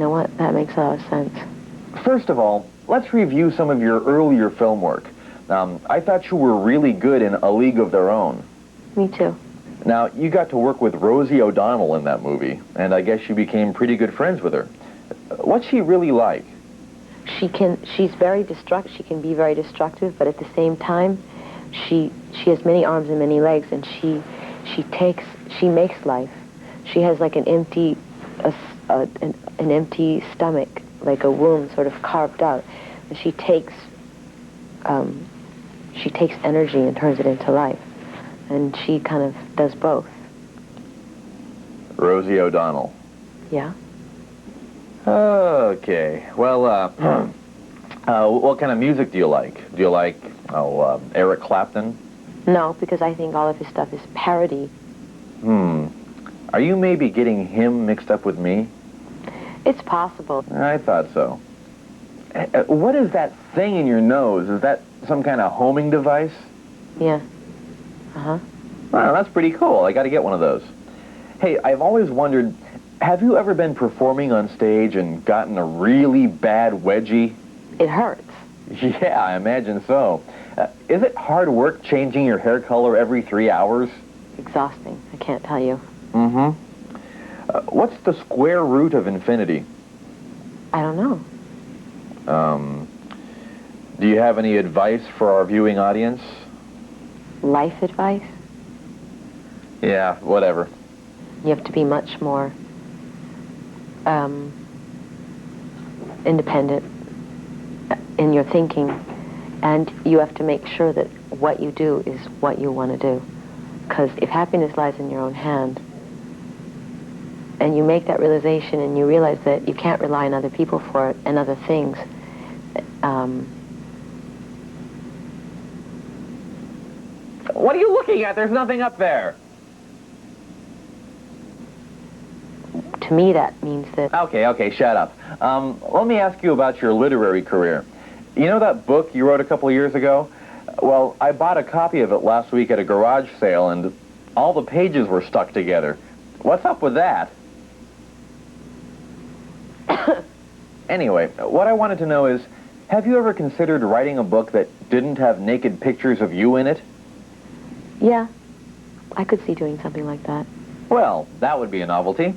You know what? That makes a lot of sense. First of all, let's review some of your earlier film work. I thought you were really good in A League of Their Own. Me too. Now, you got to work with Rosie O'Donnell in that movie, and I guess you became pretty good friends with her. What's she really like? She's very destructive. She can be very destructive, but at the same time, she has many arms and many legs, and she makes life. She has like an empty stomach, like a womb sort of carved out, and she takes energy and turns it into life, and she kind of does both. Rosie O'Donnell. Yeah. Okay. Well, what kind of music do you like? Do you like, Eric Clapton? No, because I think all of his stuff is parody. Are you maybe getting him mixed up with me? It's possible. I thought so. What is that thing in your nose? Is that some kind of homing device? Yeah. Uh-huh. Wow, that's pretty cool. I got to get one of those. Hey, I've always wondered, have you ever been performing on stage and gotten a really bad wedgie? It hurts. Yeah, I imagine so. Is it hard work changing your hair color every 3 hours? Exhausting, I can't tell you. Mm-hmm. What's the square root of infinity? I don't know. Do you have any advice for our viewing audience? Life advice? Yeah, whatever. You have to be much more independent in your thinking, and you have to make sure that what you do is what you want to do. Because if happiness lies in your own hand, and you make that realization and you realize that you can't rely on other people for it and other things, What are you looking at? There's nothing up there. to me that means that... Okay, shut up. Let me ask you about your literary career. You know that book you wrote a couple of years ago? Well, I bought a copy of it last week at a garage sale, and all the pages were stuck together. What's up with that? Anyway, what I wanted to know is, have you ever considered writing a book that didn't have naked pictures of you in it? Yeah, I could see doing something like that. Well, that would be a novelty.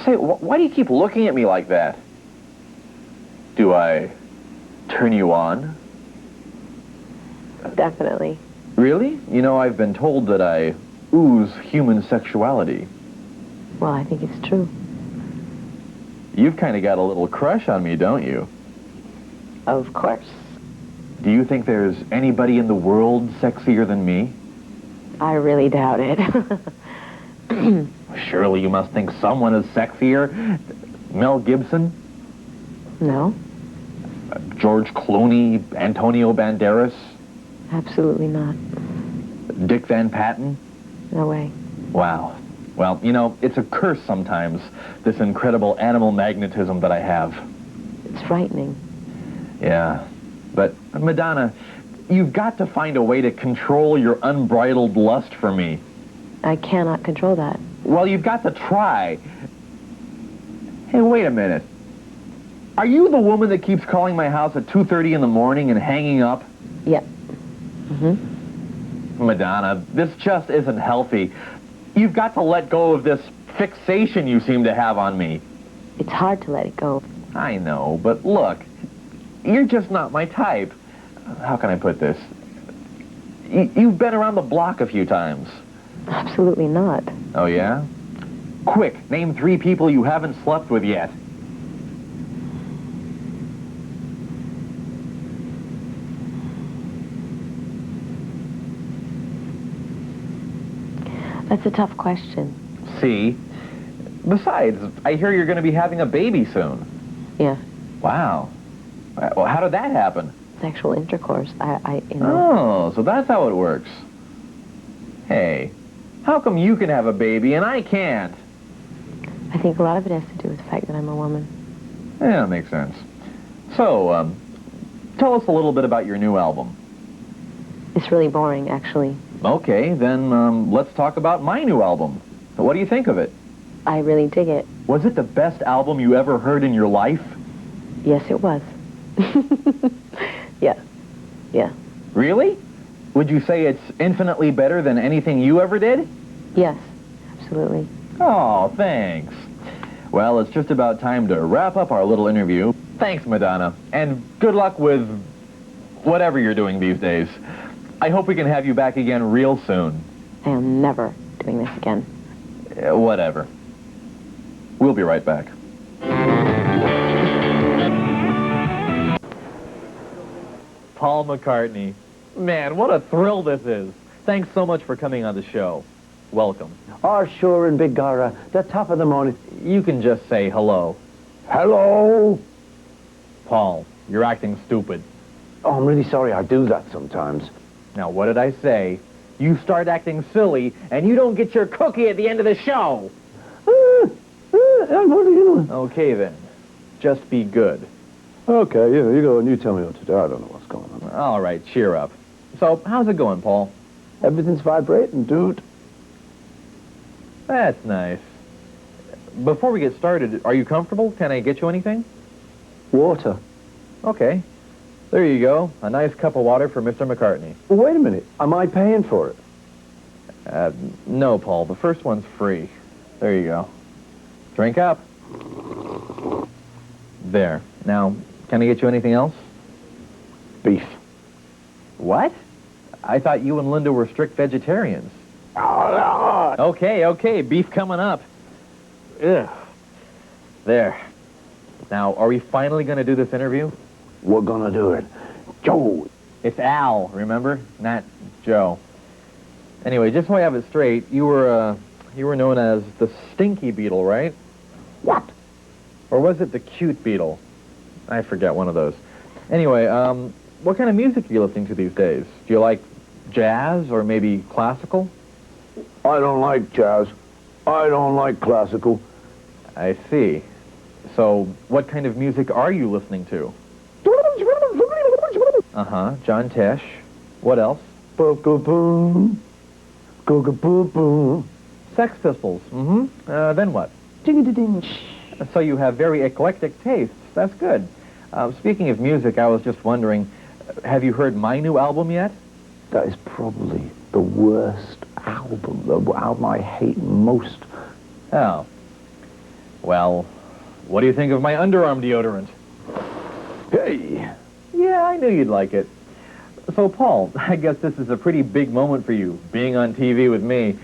Say, why do you keep looking at me like that? Do I turn you on? Definitely. Really? You know, I've been told that I ooze human sexuality. Well, I think it's true. You've kind of got a little crush on me, don't you? Of course. Do you think there's anybody in the world sexier than me? I really doubt it. Surely you must think someone is sexier. Mel Gibson? No. George Clooney? Antonio Banderas? Absolutely not. Dick Van Patten? No way. Wow. Well, you know, it's a curse sometimes, this incredible animal magnetism that I have. It's frightening. Yeah. But, Madonna, you've got to find a way to control your unbridled lust for me. I cannot control that. Well, you've got to try. Hey, wait a minute. Are you the woman that keeps calling my house at 2:30 in the morning and hanging up? Yep. Mm-hmm. Madonna, this just isn't healthy. You've got to let go of this fixation you seem to have on me. It's hard to let it go. I know, but look, you're just not my type. How can I put this? You've been around the block a few times. Absolutely not. Oh, yeah? Quick, name 3 people you haven't slept with yet. That's a tough question. See? Besides, I hear you're going to be having a baby soon. Yeah. Wow. Well, how did that happen? Sexual intercourse. You know. Oh, so that's how it works. Hey, how come you can have a baby and I can't? I think a lot of it has to do with the fact that I'm a woman. Yeah, that makes sense. So, tell us a little bit about your new album. It's really boring, actually. Okay, then let's talk about my new album. What do you think of it? I really dig it. Was it the best album you ever heard in your life? Yes, it was. Yeah, yeah. Really? Would you say it's infinitely better than anything you ever did? Yes, absolutely. Oh, thanks. Well, it's just about time to wrap up our little interview. Thanks, Madonna, and good luck with whatever you're doing these days. I hope we can have you back again real soon. I am never doing this again. Whatever. We'll be right back. Paul McCartney. Man, what a thrill this is. Thanks so much for coming on the show. Welcome. Oh, sure, in Big Gara, the top of the morning. You can just say hello. Hello? Paul, you're acting stupid. Oh, I'm really sorry, I do that sometimes. Now, what did I say? You start acting silly, and you don't get your cookie at the end of the show. What are you doing? Okay, then. Just be good. Okay, you go and you tell me what to do. I don't know what's going on. All right, cheer up. So, how's it going, Paul? Everything's vibrating, dude. That's nice. Before we get started, are you comfortable? Can I get you anything? Water. Okay. There you go. A nice cup of water for Mr. McCartney. Well, wait a minute. Am I paying for it? No, Paul. The first one's free. There you go. Drink up. There. Now, can I get you anything else? Beef. What? I thought you and Linda were strict vegetarians. Okay, beef coming up. Ugh. There. Now, are we finally going to do this interview? We're gonna do it. Joe. It's Al, remember? Not Joe. Anyway, just so I have it straight, you were known as the Stinky Beetle, right? What? Or was it the Cute Beetle? I forget, one of those. Anyway, what kind of music are you listening to these days? Do you like jazz or maybe classical? I don't like jazz. I don't like classical. I see. So, what kind of music are you listening to? Uh-huh, John Tesh. What else? Boom. Boom. Sex Pistols. Mm-hmm. Then what? Ding-a-ding. So you have very eclectic tastes. That's good. Speaking of music, I was just wondering, have you heard my new album yet? That is probably the worst album, the album I hate most. Oh. Well, what do you think of my underarm deodorant? Hey. Yeah, I knew you'd like it. So, Paul, I guess this is a pretty big moment for you, being on TV with me.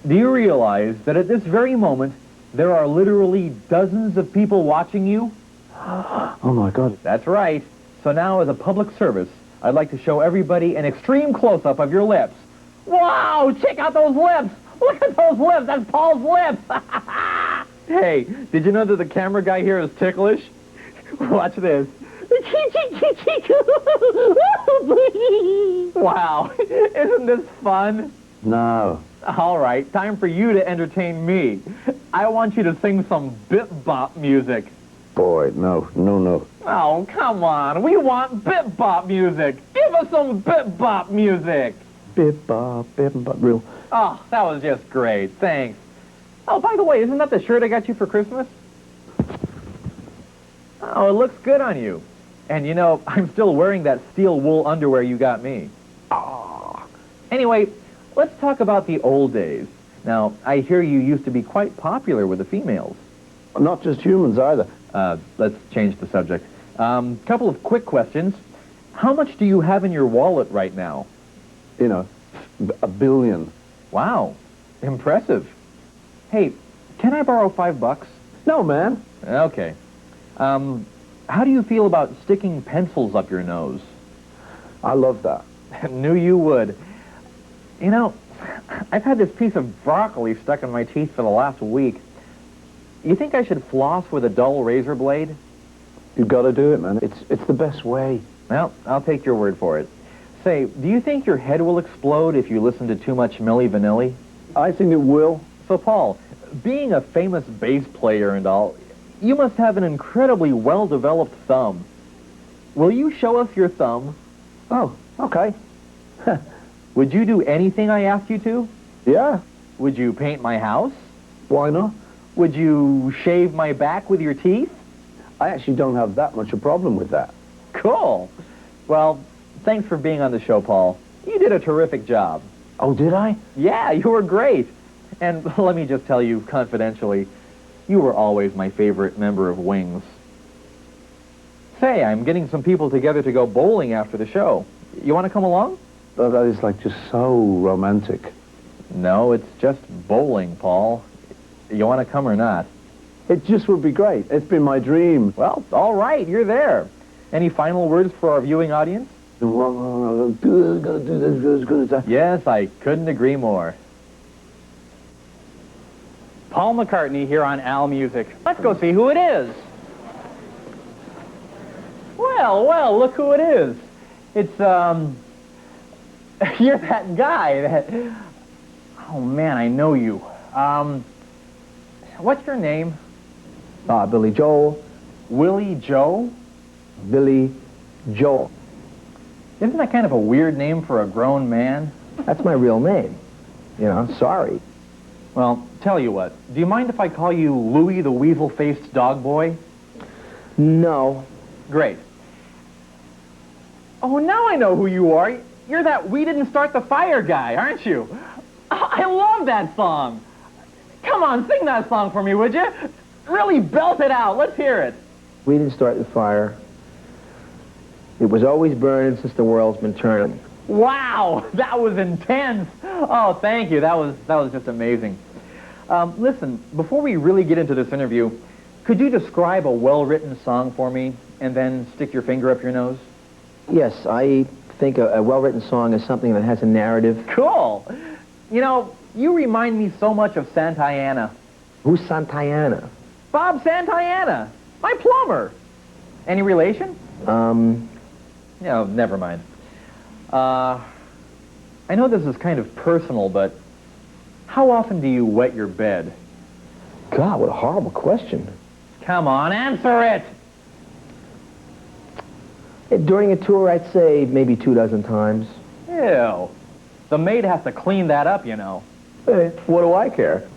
Do you realize that at this very moment, there are literally dozens of people watching you? Oh, my God. That's right. So now, as a public service, I'd like to show everybody an extreme close-up of your lips. Wow! Check out those lips! Look at those lips! That's Paul's lips! Hey, did you know that the camera guy here is ticklish? Watch this. Wow, isn't this fun? No. All right, time for you to entertain me. I want you to sing some bip-bop music. Boy, no. Oh, come on, we want bip-bop music. Give us some bip-bop music. Bip-bop, real. Oh, that was just great, thanks. Oh, by the way, isn't that the shirt I got you for Christmas? Oh, it looks good on you. And you know, I'm still wearing that steel wool underwear you got me. Ah. Anyway, let's talk about the old days. Now, I hear you used to be quite popular with the females. Not just humans either. Let's change the subject. Couple of quick questions. How much do you have in your wallet right now? You know, $1 billion. Wow, impressive. Hey, can I borrow $5? No, man. Okay. How do you feel about sticking pencils up your nose? I love that. Knew you would. You know, I've had this piece of broccoli stuck in my teeth for the last week. You think I should floss with a dull razor blade? You've got to do it, man. It's the best way. Well, I'll take your word for it. Say, do you think your head will explode if you listen to too much Milli Vanilli? I think it will. So, Paul, being a famous bass player and all, you must have an incredibly well-developed thumb. Will you show us your thumb? Oh, okay. Would you do anything I asked you to? Yeah. Would you paint my house? Why not? Would you shave my back with your teeth? I actually don't have that much a problem with that. Cool. Well, thanks for being on the show, Paul. You did a terrific job. Oh, did I? Yeah, you were great. And let me just tell you confidentially, you were always my favorite member of Wings. Say, I'm getting some people together to go bowling after the show. You want to come along? Oh, that is like just so romantic. No, it's just bowling, Paul. You want to come or not? It just would be great. It's been my dream. Well, all right, you're there. Any final words for our viewing audience? Yes, I couldn't agree more. Paul McCartney here on Al Music. Let's go see who it is. Well, look who it is. It's, you're that guy that... Oh, man, I know you. What's your name? Billy Joel. Willie Joe? Billy Joel. Isn't that kind of a weird name for a grown man? That's my real name. You know, sorry. Well, tell you what. Do you mind if I call you Louie the Weasel-Faced Dog Boy? No. Great. Oh, now I know who you are. You're that We Didn't Start the Fire guy, aren't you? Oh, I love that song. Come on, sing that song for me, would you? Really belt it out. Let's hear it. We didn't start the fire. It was always burning since the world's been turning. Wow, that was intense. Oh, thank you. That was just amazing. Listen, before we really get into this interview, could you describe a well-written song for me and then stick your finger up your nose? Yes, I think a well-written song is something that has a narrative. Cool. You know, you remind me so much of Santayana. Who's Santayana? Bob Santayana, my plumber. Any relation? No, never mind. I know this is kind of personal, but how often do you wet your bed? God, what a horrible question. Come on, answer it! During a tour, I'd say maybe 24 times. Ew. The maid has to clean that up, you know. Hey, what do I care?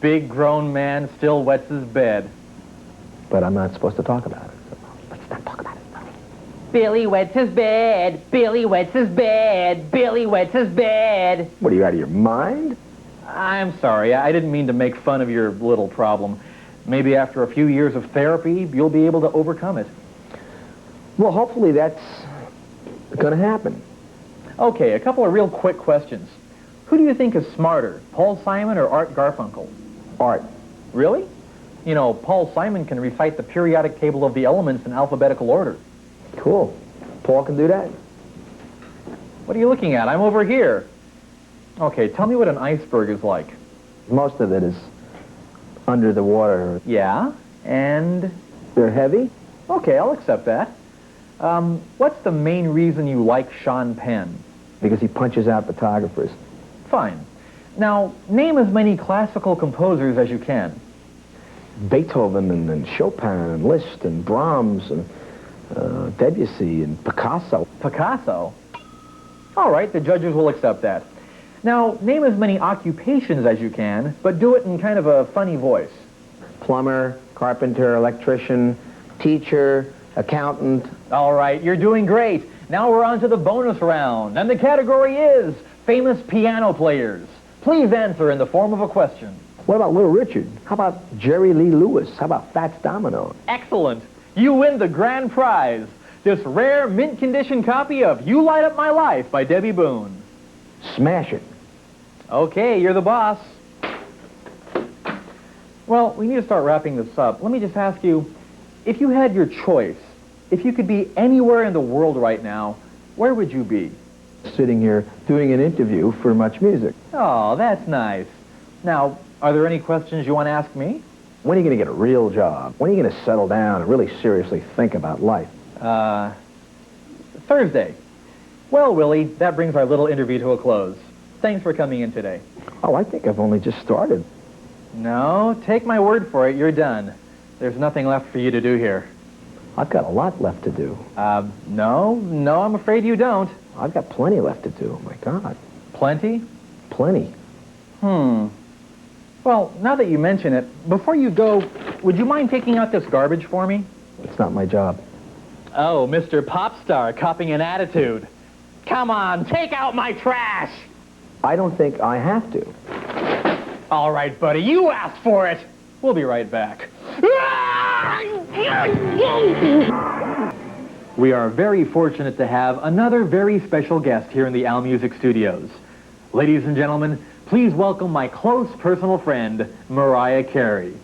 Big grown man still wets his bed. But I'm not supposed to talk about it. So let's not talk about it. Billy wets his bed, Billy wets his bed, Billy wets his bed. What, are you out of your mind? I'm sorry, I didn't mean to make fun of your little problem. Maybe after a few years of therapy, you'll be able to overcome it. Well, hopefully that's going to happen. Okay, a couple of real quick questions. Who do you think is smarter, Paul Simon or Art Garfunkel? Art. Really? You know, Paul Simon can recite the periodic table of the elements in alphabetical order. Cool. Paul can do that? What are you looking at? I'm over here. Okay, tell me what an iceberg is like. Most of it is under the water. Yeah, and... They're heavy? Okay, I'll accept that. What's the main reason you like Sean Penn? Because he punches out photographers. Fine. Now, name as many classical composers as you can. Beethoven and Chopin and Liszt and Brahms and Debussy and Picasso. Picasso? All right, the judges will accept that. Now, name as many occupations as you can, but do it in kind of a funny voice. Plumber, carpenter, electrician, teacher, accountant. All right, you're doing great. Now we're on to the bonus round, and the category is famous piano players. Please answer in the form of a question. What about Little Richard? How about Jerry Lee Lewis? How about Fats Domino? Excellent. You win the grand prize, this rare mint condition copy of You Light Up My Life by Debbie Boone. Smash it. Okay, you're the boss. Well, we need to start wrapping this up. Let me just ask you, if you had your choice, if you could be anywhere in the world right now, where would you be? Sitting here doing an interview for Much Music. Oh, that's nice. Now, are there any questions you want to ask me? When are you going to get a real job? When are you going to settle down and really seriously think about life? Thursday. Well, Willie, that brings our little interview to a close. Thanks for coming in today. Oh, I think I've only just started. No, take my word for it, you're done. There's nothing left for you to do here. I've got a lot left to do. No, I'm afraid you don't. I've got plenty left to do. My God. Plenty? Plenty. Well, now that you mention it, before you go, would you mind taking out this garbage for me? It's not my job. Oh, Mr. Popstar, copying an attitude. Come on, take out my trash! I don't think I have to. All right, buddy, you asked for it. We'll be right back. We are very fortunate to have another very special guest here in the Al Music Studios. Ladies and gentlemen, please welcome my close personal friend, Mariah Carey.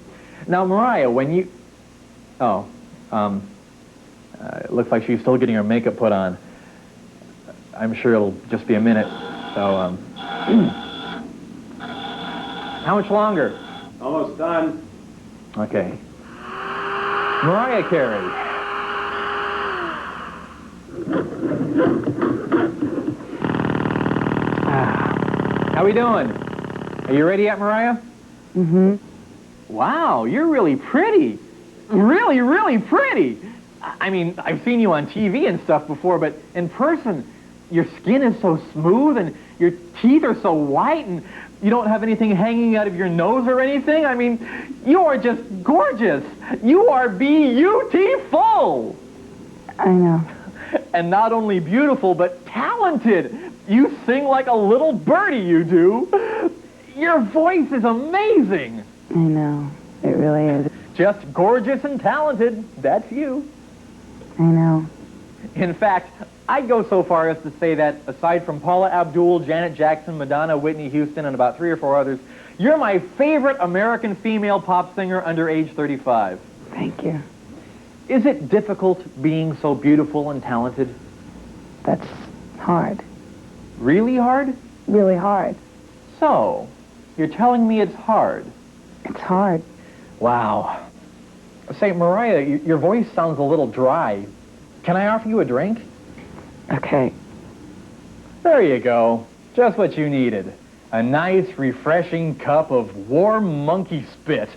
Now, Mariah, when you... Oh, it looks like she's still getting her makeup put on. I'm sure it'll just be a minute. So, how much longer? Almost done. Okay. Mariah Carey. How we doing? Are you ready yet, Mariah? Mm-hmm. Wow, you're really pretty. Really, really pretty. I mean, I've seen you on TV and stuff before, but in person, your skin is so smooth and your teeth are so white and you don't have anything hanging out of your nose or anything. I mean, you are just gorgeous. You are beautiful. I know. And not only beautiful, but talented. You sing like a little birdie, you do. Your voice is amazing. I know. It really is. Just gorgeous and talented. That's you. I know. In fact, I'd go so far as to say that aside from Paula Abdul, Janet Jackson, Madonna, Whitney Houston, and about 3 or 4 others, you're my favorite American female pop singer under age 35. Thank you. Is it difficult being so beautiful and talented? That's hard. Really hard? Really hard. So, you're telling me it's hard? It's hard. Wow. Say, Mariah, your voice sounds a little dry. Can I offer you a drink? Okay. There you go. Just what you needed. A nice, refreshing cup of warm monkey spit.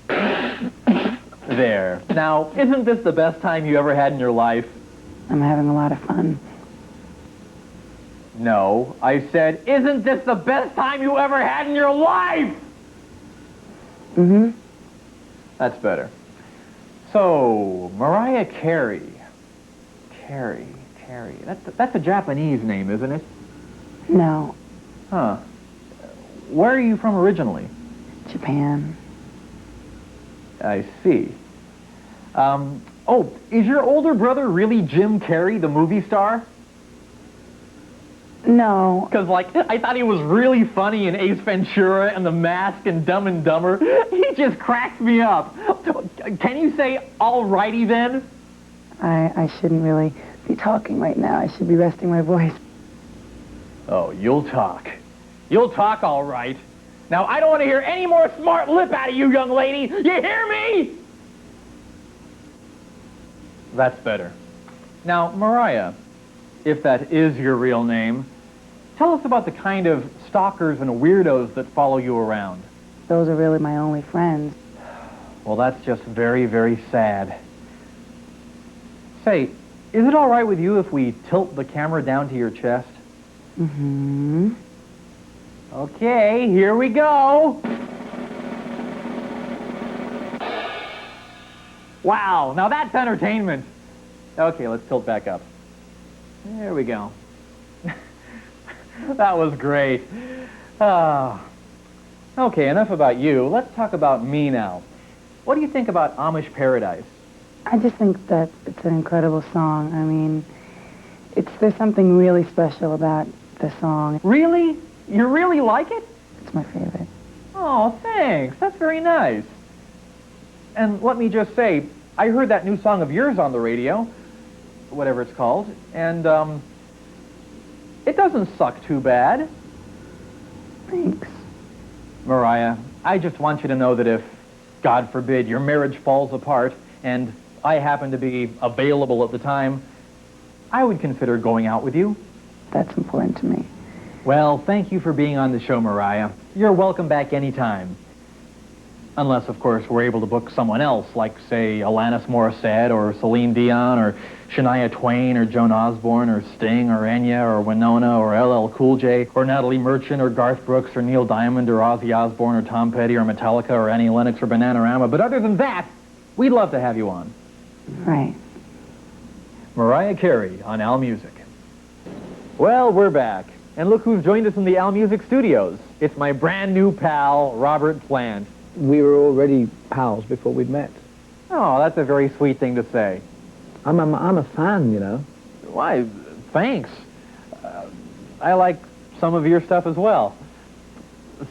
There. Now, isn't this the best time you ever had in your life? I'm having a lot of fun. No, I said, isn't this the best time you ever had in your life? Mm-hmm. That's better. So, Mariah Carey. Carey. That's a Japanese name, isn't it? No. Huh. Where are you from originally? Japan. I see. Oh, is your older brother really Jim Carrey, the movie star? No. Because, like, I thought he was really funny in Ace Ventura and The Mask and Dumb and Dumber. He just cracks me up. Can you say, alrighty then? I shouldn't really be talking right now. I should be resting my voice. Oh, you'll talk. You'll talk all right. Now, I don't want to hear any more smart lip out of you, young lady. You hear me? That's better. Now, Mariah, if that is your real name, tell us about the kind of stalkers and weirdos that follow you around. Those are really my only friends. Well, that's just very, very sad. Say, is it all right with you if we tilt the camera down to your chest? Mm-hmm. Okay, here we go. Wow, now that's entertainment. Okay, let's tilt back up. There we go. That was great. Okay, enough about you. Let's talk about me now. What do you think about Amish Paradise? I just think that it's an incredible song. I mean, there's something really special about the song. Really? You really like it? It's my favorite. Oh, thanks. That's very nice. And let me just say, I heard that new song of yours on the radio, whatever it's called, and it doesn't suck too bad. Thanks. Mariah, I just want you to know that if, God forbid, your marriage falls apart and I happen to be available at the time, I would consider going out with you. That's important to me. Well, thank you for being on the show, Mariah. You're welcome back anytime. Unless, of course, we're able to book someone else, like, say, Alanis Morissette, or Celine Dion, or Shania Twain, or Joan Osborne, or Sting, or Enya, or Winona, or LL Cool J, or Natalie Merchant, or Garth Brooks, or Neil Diamond, or Ozzy Osbourne, or Tom Petty, or Metallica, or Annie Lennox, or Bananarama. But other than that, we'd love to have you on. Right. Mariah Carey on Al Music. Well, we're back. And look who's joined us in the Al Music studios. It's my brand new pal, Robert Plant. We were already pals before we'd met. Oh, that's a very sweet thing to say. I'm a fan, you know. Why, thanks. I like some of your stuff as well.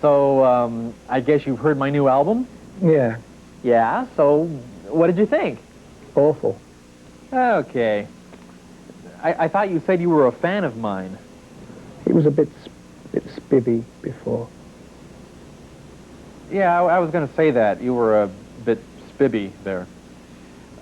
So, I guess you've heard my new album? Yeah, Yeah, so what did you think? awful. Okay. I thought you said you were a fan of mine. He was a bit spivvy before. Yeah, I was going to say that. You were a bit spibby there.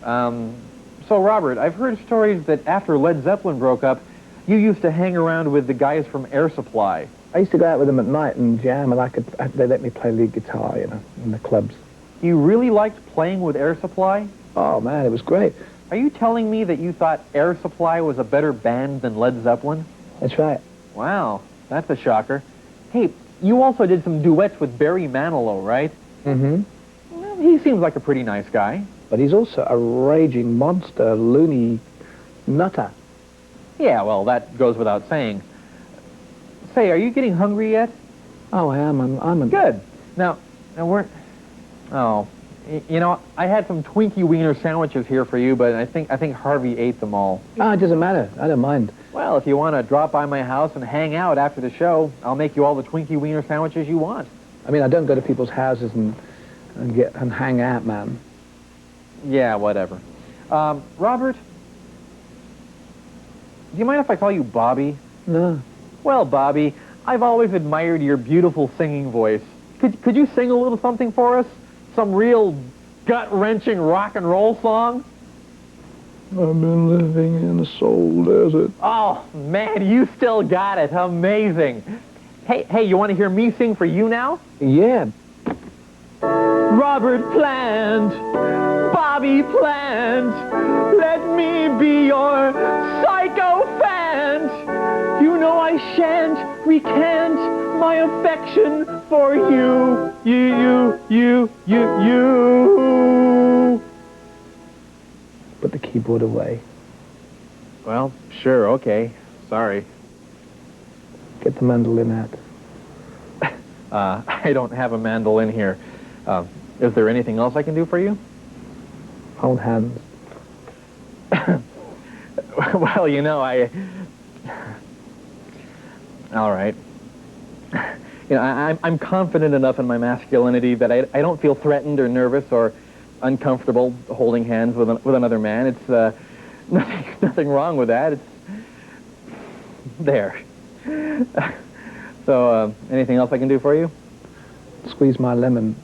So, Robert, I've heard stories that after Led Zeppelin broke up, you used to hang around with the guys from Air Supply. I used to go out with them at night and jam, and they let me play lead guitar, you know, in the clubs. You really liked playing with Air Supply? Oh, man, it was great. Are you telling me that you thought Air Supply was a better band than Led Zeppelin? That's right. Wow, that's a shocker. Hey, you also did some duets with Barry Manilow, right? Mm-hmm. Well, he seems like a pretty nice guy. But he's also a raging monster, loony nutter. Yeah, well, that goes without saying. Say, are you getting hungry yet? Oh, I am. I'm Good. Now we're... Oh, you know, I had some Twinkie Wiener sandwiches here for you, but I think Harvey ate them all. Oh, it doesn't matter. I don't mind. Well, if you want to drop by my house and hang out after the show, I'll make you all the Twinkie Wiener sandwiches you want. I mean, I don't go to people's houses and hang out, man. Yeah, whatever. Robert, do you mind if I call you Bobby? No. Well, Bobby, I've always admired your beautiful singing voice. Could you sing a little something for us? Some real gut-wrenching rock and roll song? I've been living in a soul desert. Oh, man, you still got it. Amazing. Hey, you want to hear me sing for you now? Yeah. Robert Plant, Bobby Plant, let me be your sycophant. You know I shan't recant my affection for you. You. Put the keyboard away. Well, sure, okay. Sorry. Get the mandolin out. I don't have a mandolin here. Is there anything else I can do for you? Hold hands. Well, you know, all right. You know, I'm confident enough in my masculinity that I don't feel threatened or nervous or uncomfortable holding hands with another man. It's nothing wrong with that. It's there. So, anything else I can do for you? Squeeze my lemon.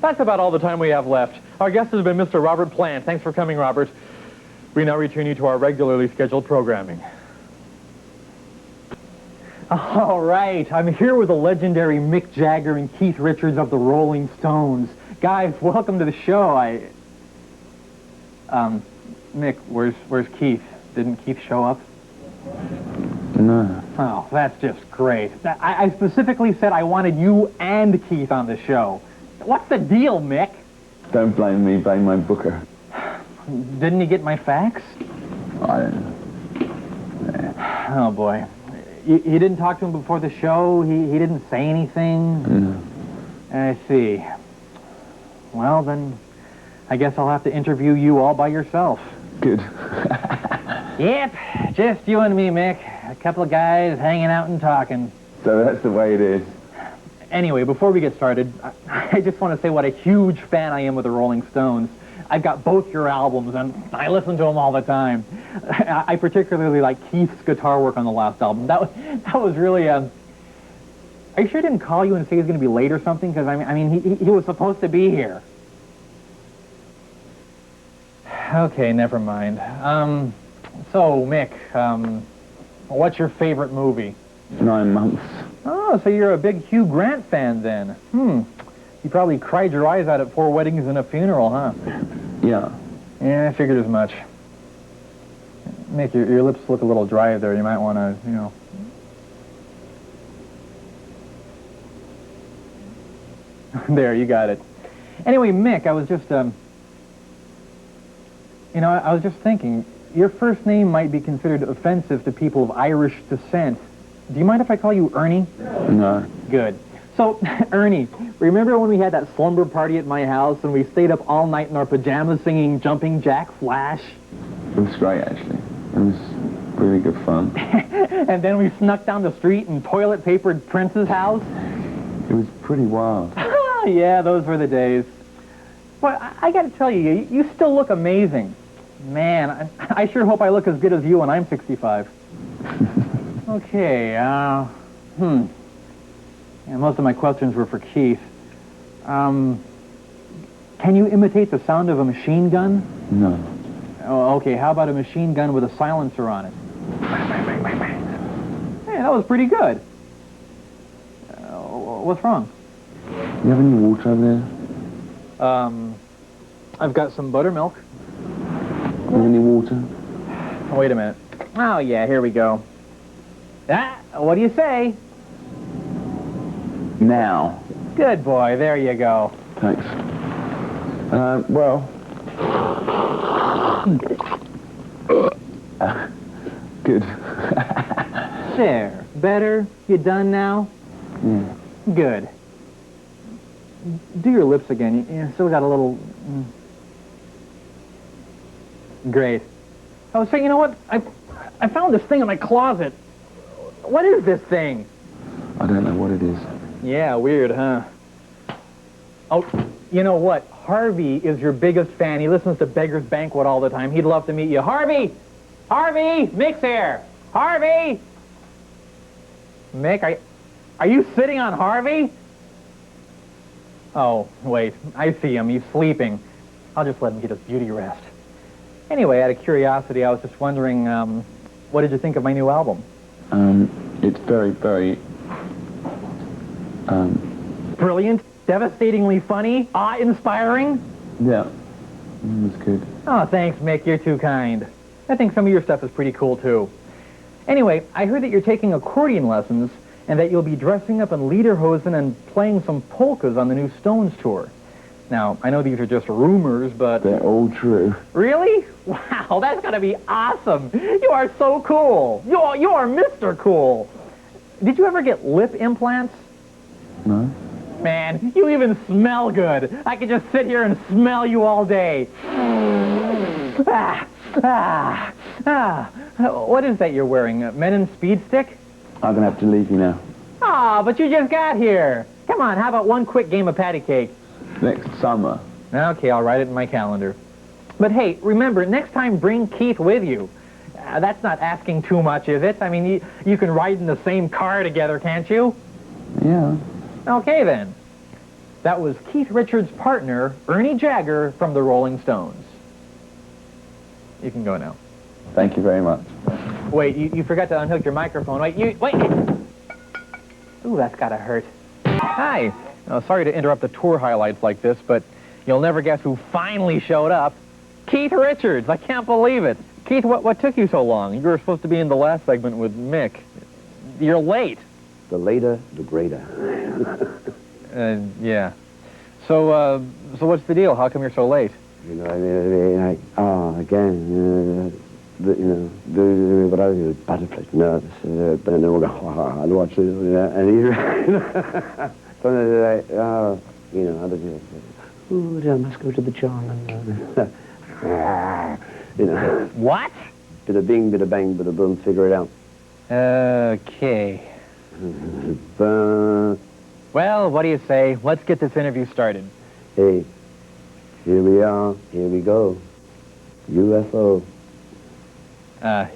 That's about all the time we have left. Our guest has been Mr. Robert Plant. Thanks for coming, Robert. We now return you to our regularly scheduled programming. All right, I'm here with the legendary Mick Jagger and Keith Richards of the Rolling Stones. Guys, welcome to the show. Mick, where's Keith? Didn't Keith show up? No. Oh, that's just great. I specifically said I wanted you and Keith on the show. What's the deal, Mick? Don't blame me, blame my booker. Didn't he get my fax? I don't know. Oh, boy. You didn't talk to him before the show? He didn't say anything? No. I see. Well, then, I guess I'll have to interview you all by yourself. Good. Yep, just you and me, Mick. A couple of guys hanging out and talking. So that's the way it is. Anyway, before we get started, I just want to say what a huge fan I am of the Rolling Stones. I've got both your albums, and I listen to them all the time. I particularly like Keith's guitar work on the last album. That was really, Are you sure he didn't call you and say he was going to be late or something? Because, I mean, he was supposed to be here. Okay, never mind. So, Mick, what's your favorite movie? 9 months. Oh, Oh, so you're a big Hugh Grant fan then? You probably cried your eyes out at 4 weddings and a funeral, huh? Yeah. Yeah, I figured as much. Mick, your lips look a little dry there. You might want to, There, you got it. Anyway, Mick, I was just, I was just thinking, your first name might be considered offensive to people of Irish descent. Do you mind if I call you Ernie? No. Good. So, Ernie, remember when we had that slumber party at my house and we stayed up all night in our pajamas singing Jumping Jack Flash? It was great, actually. It was really good fun. And then we snuck down the street and toilet papered Prince's house? It was pretty wild. Yeah, those were the days. But I got to tell you, you still look amazing. Man, I sure hope I look as good as you when I'm 65. Okay, yeah, most of my questions were for Keith. Can you imitate the sound of a machine gun? No. Oh, okay, how about a machine gun with a silencer on it? Hey, that was pretty good. What's wrong? You have any water over there? I've got some buttermilk. You have any water? Wait a minute. Oh, yeah, here we go. What do you say? Now. Good boy, there you go. Thanks. Well. Good. There. Better? You done now? Yeah. Good. Do your lips again. You still got a little... Great. Oh, so you know what? I found this thing in my closet. What is this thing? I don't know what it is. Yeah, weird, huh? Oh, you know what? Harvey is your biggest fan. He listens to Beggar's Banquet all the time. He'd love to meet you. Harvey! Harvey! Mick's here! Harvey! Mick, are you sitting on Harvey? Oh, wait. I see him. He's sleeping. I'll just let him get his beauty rest. Anyway, out of curiosity, I was just wondering, what did you think of my new album? It's very, very, Brilliant, devastatingly funny, awe-inspiring. yeah, it was good. Oh, thanks, Mick. You're too kind. I think some of your stuff is pretty cool, too. Anyway, I heard that you're taking accordion lessons and that you'll be dressing up in lederhosen and playing some polkas on the new Stones tour. Now, I know these are just rumors, but... They're all true. Really? Wow, that's gotta be awesome. You are so cool. You are Mr. Cool. Did you ever get lip implants? No? Man, you even smell good. I could just sit here and smell you all day. What is that you're wearing? A Menon Speed Stick? I'm gonna have to leave you now. Aw, but you just got here. Come on, how about one quick game of patty cake? Next summer. Okay, I'll write it in my calendar. But hey, remember, next time bring Keith with you. That's not asking too much, is it? I mean, you can ride in the same car together, can't you? Yeah. Okay, then. That was Keith Richards' partner, Ernie Jagger, from the Rolling Stones. You can go now. Thank you very much. Wait, you forgot to unhook your microphone. Wait. Ooh, that's gotta hurt. Hi. Sorry to interrupt the tour highlights like this, but you'll never guess who finally showed up. Keith Richards. I can't believe it. Keith, what took you so long? You were supposed to be in the last segment with Mick. You're late. The later, the greater. Yeah. So what's the deal? How come you're so late? You know, I mean, again, but I was butterfly nervous, but then we'll go, I'll watch this, and he's, other people say, ooh, I must go to the John. What? Bit of bing, bit of bang, bit of boom, figure it out. Okay. Well, what do you say? Let's get this interview started. Hey, here we are, here we go. UFO.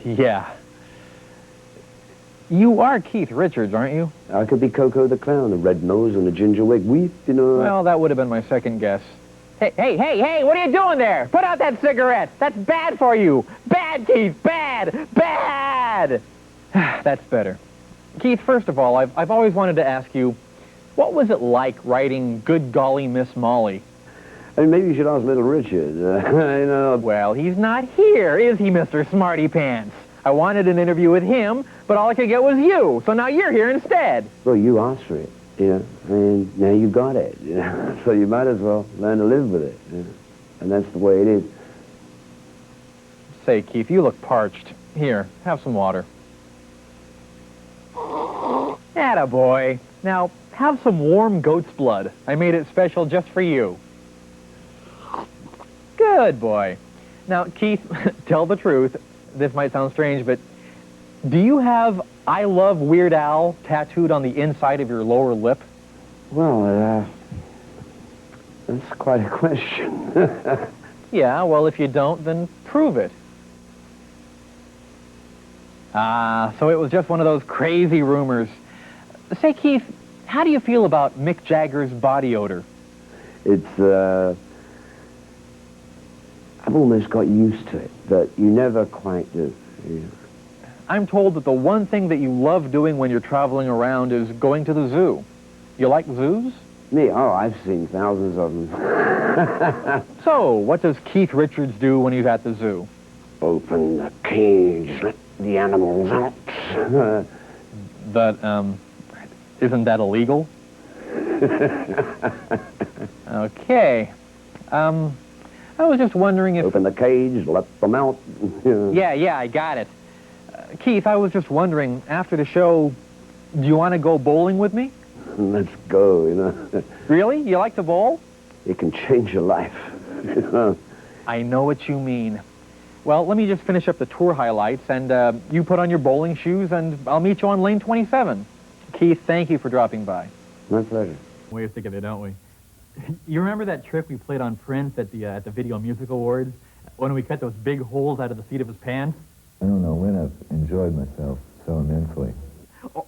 Yeah. You are Keith Richards, aren't you? I could be Coco the Clown, the red nose and the ginger wig. Well, that would have been my second guess. Hey, what are you doing there? Put out that cigarette. That's bad for you. Bad, Keith, bad. That's better. Keith, first of all, I've always wanted to ask you, what was it like writing Good Golly Miss Molly? I mean, maybe you should ask Little Richard. You know. Well, he's not here, is he, Mr. Smarty Pants? I wanted an interview with him, but all I could get was you, so now you're here instead. Well, you asked for it, you know, and now you got it, you know. So you might as well learn to live with it, you know? And that's the way it is. Say, Keith, you look parched. Here, have some water. Attaboy. Now, have some warm goat's blood. I made it special just for you. Good boy. Now, Keith, tell the truth. This might sound strange, but do you have I Love Weird Al tattooed on the inside of your lower lip? Well, that's quite a question. Yeah, well, if you don't, then prove it. Ah, so it was just one of those crazy rumors. Say, Keith, how do you feel about Mick Jagger's body odor? It's, I've almost got used to it, but you never quite do. You know. I'm told that the one thing that you love doing when you're traveling around is going to the zoo. You like zoos? Me? Oh, I've seen thousands of them. So, what does Keith Richards do when he's at the zoo? Open the cage, let the animals out. But, isn't that illegal? Okay. I was just wondering if... Open the cage, let them out. Yeah, I got it. Keith, I was just wondering, after the show, do you want to go bowling with me? Let's go, you know. Really? You like to bowl? It can change your life. You know. I know what you mean. Well, let me just finish up the tour highlights, and you put on your bowling shoes, and I'll meet you on lane 27. Keith, thank you for dropping by. My pleasure. We think of it, don't we? You remember that trick we played on Prince at the Video Music Awards, when we cut those big holes out of the seat of his pants? I don't know when I've enjoyed myself so immensely.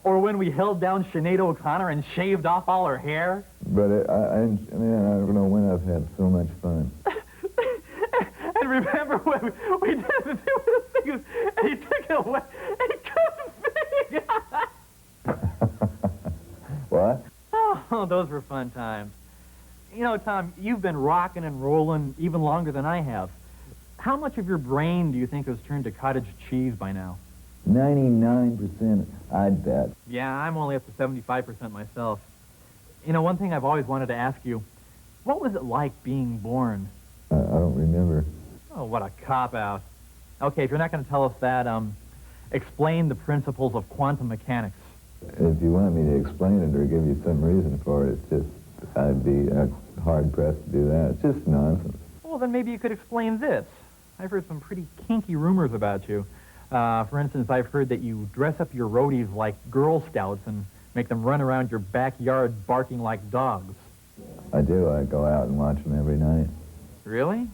Or when we held down Sinead O'Connor and shaved off all her hair? But I don't know when I've had so much fun. And remember when we did the thing and he took it away and he cut his finger? What? Oh, those were fun times. You know, Tom, you've been rocking and rolling even longer than I have. How much of your brain do you think has turned to cottage cheese by now? 99%, I'd bet. Yeah, I'm only up to 75% myself. You know, one thing I've always wanted to ask you, what was it like being born? I don't remember. Oh, what a cop-out. Okay, if you're not going to tell us that, explain the principles of quantum mechanics. If you want me to explain it or give you some reason for it, it's just, I'd be hard-pressed to do that. It's just nonsense. Well, then maybe you could explain this. I've heard some pretty kinky rumors about you. For instance, I've heard that you dress up your roadies like Girl Scouts and make them run around your backyard barking like dogs. I do. I go out and watch them every night. Really?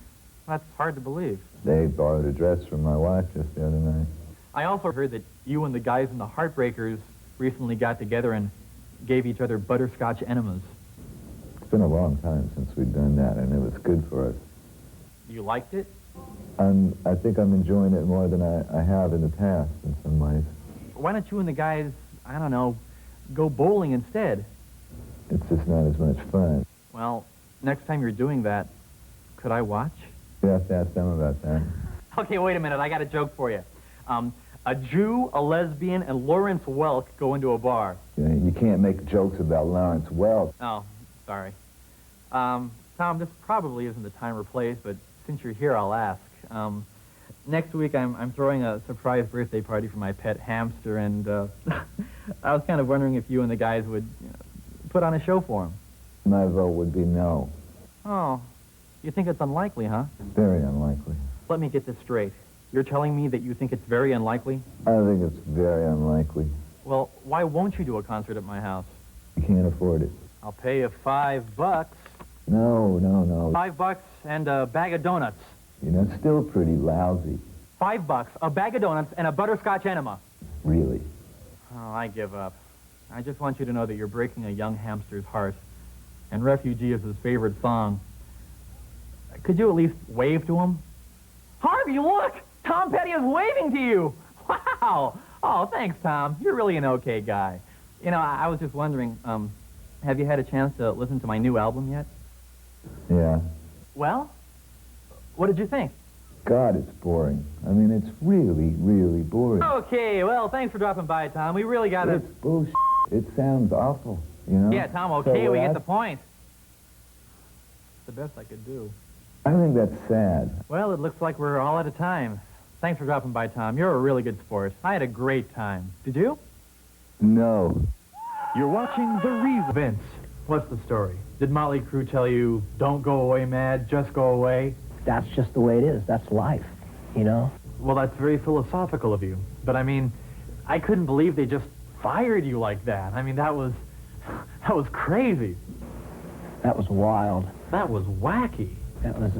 That's hard to believe. They borrowed a dress from my wife just the other night. I also heard that you and the guys in the Heartbreakers recently got together and gave each other butterscotch enemas. It's been a long time since we've done that, and it was good for us. You liked it? I think I'm enjoying it more than I have in the past in some ways. Why don't you and the guys, I don't know, go bowling instead? It's just not as much fun. Well, next time you're doing that, could I watch? You have to ask them about that. Okay, wait a minute. I got a joke for you. A Jew, a lesbian, and Lawrence Welk go into a bar. You can't make jokes about Lawrence Welk. Oh, sorry. Tom, this probably isn't the time or place, but since you're here, I'll ask. Next week, I'm throwing a surprise birthday party for my pet hamster, and I was kind of wondering if you and the guys would put on a show for him. My vote would be no. Oh, you think it's unlikely, huh? Very unlikely. Let me get this straight. You're telling me that you think it's very unlikely? I think it's very unlikely. Well, why won't you do a concert at my house? You can't afford it. I'll pay you $5. No. $5 and a bag of donuts. You know, it's still pretty lousy. $5, a bag of donuts, and a butterscotch enema. Really. Oh, I give up. I just want you to know that you're breaking a young hamster's heart. And Refugee is his favorite song. Could you at least wave to him? Harvey, look! Tom Petty is waving to you! Wow! Oh, thanks, Tom. You're really an okay guy. You know, I was just wondering, have you had a chance to listen to my new album yet? Yeah. Well, what did you think? God, it's boring. I mean, it's really, really boring. Okay, well, thanks for dropping by, Tom. We really got to... It's bullshit. It sounds awful, you know? Yeah, Tom, So okay, we what get I- the point. The best I could do. I think that's sad. Well, it looks like we're all out of time. Thanks for dropping by, Tom. You're a really good sport. I had a great time. Did you? No. You're watching The Reason. Vince, what's the story? Did Motley Crue tell you, don't go away, Mad, just go away? That's just the way it is. That's life, you know? Well, that's very philosophical of you. But I mean, I couldn't believe they just fired you like that. I mean, that was crazy. That was wild. That was wacky. That was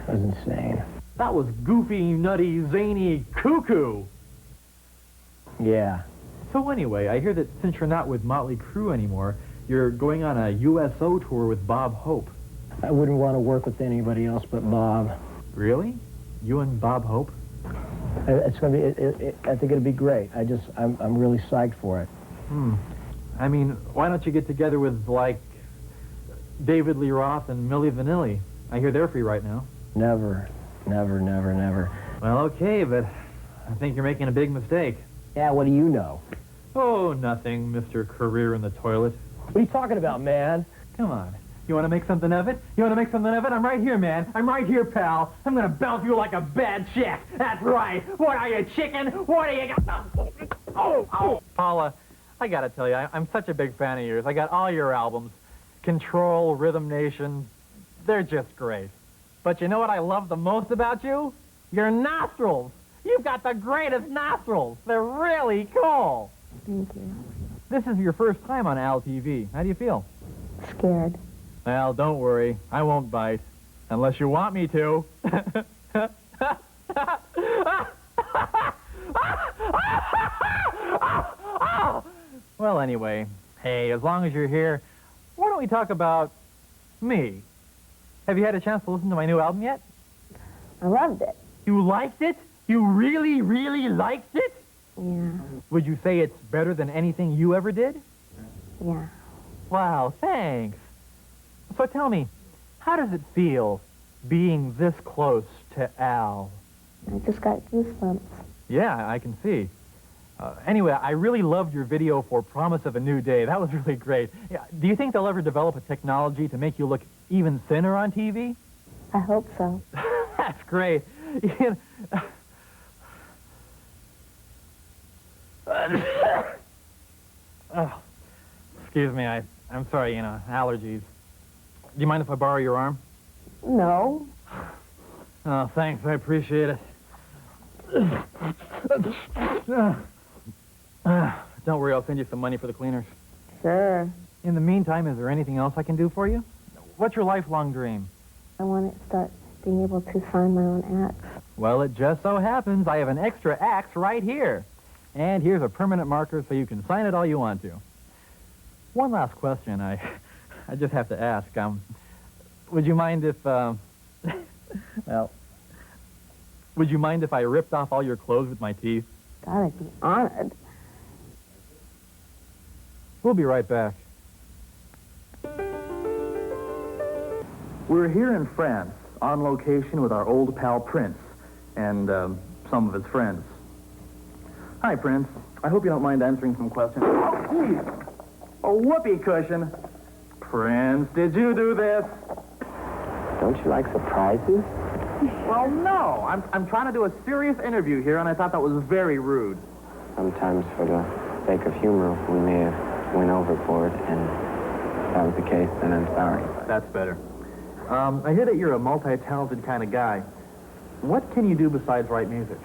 insane. That was goofy, nutty, zany, cuckoo. Yeah. So anyway, I hear that since you're not with Motley Crue anymore, you're going on a USO tour with Bob Hope. I wouldn't want to work with anybody else but Bob. Really? You and Bob Hope? It's going to be, I think it'll be great. I'm really psyched for it. I mean, why don't you get together with, like, David Lee Roth and Milli Vanilli? I hear they're free right now. Never, never, never, never. Well, okay, but I think you're making a big mistake. Yeah, what do you know? Oh, nothing, Mr. Career in the Toilet. What are you talking about, man? Come on. You want to make something of it? You want to make something of it? I'm right here, man. I'm right here, pal. I'm going to bounce you like a bad chick. That's right. What are you, chicken? What are you... Oh. Paula, I got to tell you, I'm such a big fan of yours. I got all your albums. Control, Rhythm Nation. They're just great. But you know what I love the most about you? Your nostrils. You've got the greatest nostrils. They're really cool. Thank you. This is your first time on Al TV. How do you feel? Scared. Well, don't worry. I won't bite. Unless you want me to. Well, anyway, hey, as long as you're here, why don't we talk about me? Have you had a chance to listen to my new album yet? I loved it. You liked it? You really, really liked it? Yeah. Would you say it's better than anything you ever did? Yeah. Wow, thanks. So tell me, how does it feel being this close to Al? I just got goosebumps. Yeah, I can see. Anyway, I really loved your video for Promise of a New Day. That was really great. Yeah, do you think they'll ever develop a technology to make you look even thinner on TV? I hope so. That's great. You know- Oh, excuse me, I'm sorry, allergies. Do you mind if I borrow your arm? No. Oh, thanks, I appreciate it. Don't worry, I'll send you some money for the cleaners. Sure. In the meantime, is there anything else I can do for you? What's your lifelong dream? I want to start being able to sign my own acts. Well, it just so happens I have an extra axe right here. And here's a permanent marker so you can sign it all you want to. One last question I just have to ask. Would you mind if, well, would you mind if I ripped off all your clothes with my teeth? God, I'd be honored. We'll be right back. We're here in France, on location with our old pal Prince, and some of his friends. Hi, Prince. I hope you don't mind answering some questions. Oh, geez. A whoopee cushion. Prince, did you do this? Don't you like surprises? Well, no. I'm trying to do a serious interview here, and I thought that was very rude. Sometimes for the sake of humor, we may have went overboard, and if that was the case, then I'm sorry. That's better. I hear that you're a multi-talented kind of guy. What can you do besides write music?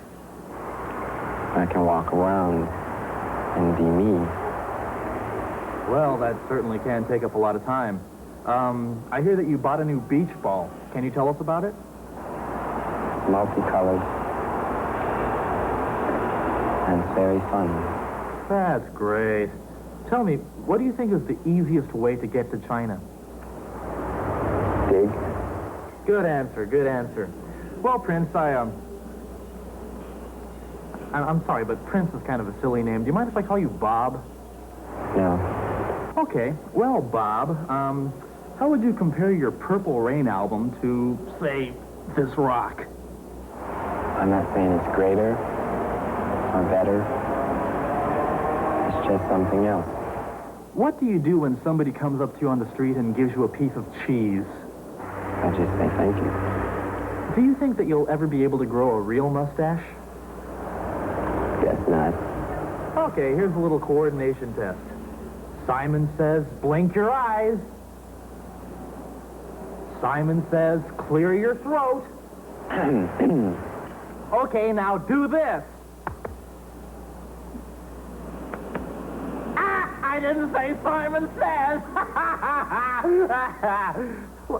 I can walk around and be me. Well, that certainly can take up a lot of time. I hear that you bought a new beach ball. Can you tell us about it? Multicolored. And it's very fun. That's great. Tell me, what do you think is the easiest way to get to China? Dig. Good answer, good answer. Well, Prince, I'm sorry, but Prince is kind of a silly name. Do you mind if I call you Bob? No. Okay. Well, Bob, how would you compare your Purple Rain album to, say, this rock? I'm not saying it's greater or better. It's just something else. What do you do when somebody comes up to you on the street and gives you a piece of cheese? I just say thank you. Do you think that you'll ever be able to grow a real mustache? Guess not. Okay, here's a little coordination test. Simon says, blink your eyes. Simon says, clear your throat. Okay, now do this. I didn't say Simon says.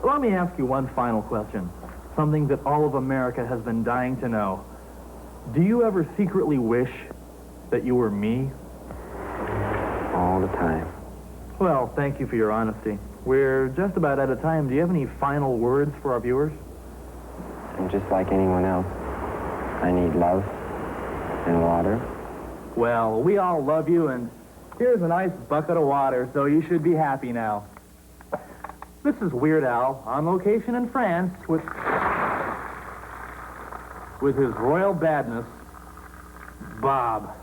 Let me ask you one final question. Something that all of America has been dying to know. Do you ever secretly wish that you were me? All the time. Well, thank you for your honesty. We're just about out of time. Do you have any final words for our viewers? I'm just like anyone else. I need love and water. Well, we all love you, and here's a nice bucket of water, so you should be happy now. This is Weird Al on location in France with his royal badness, Bob.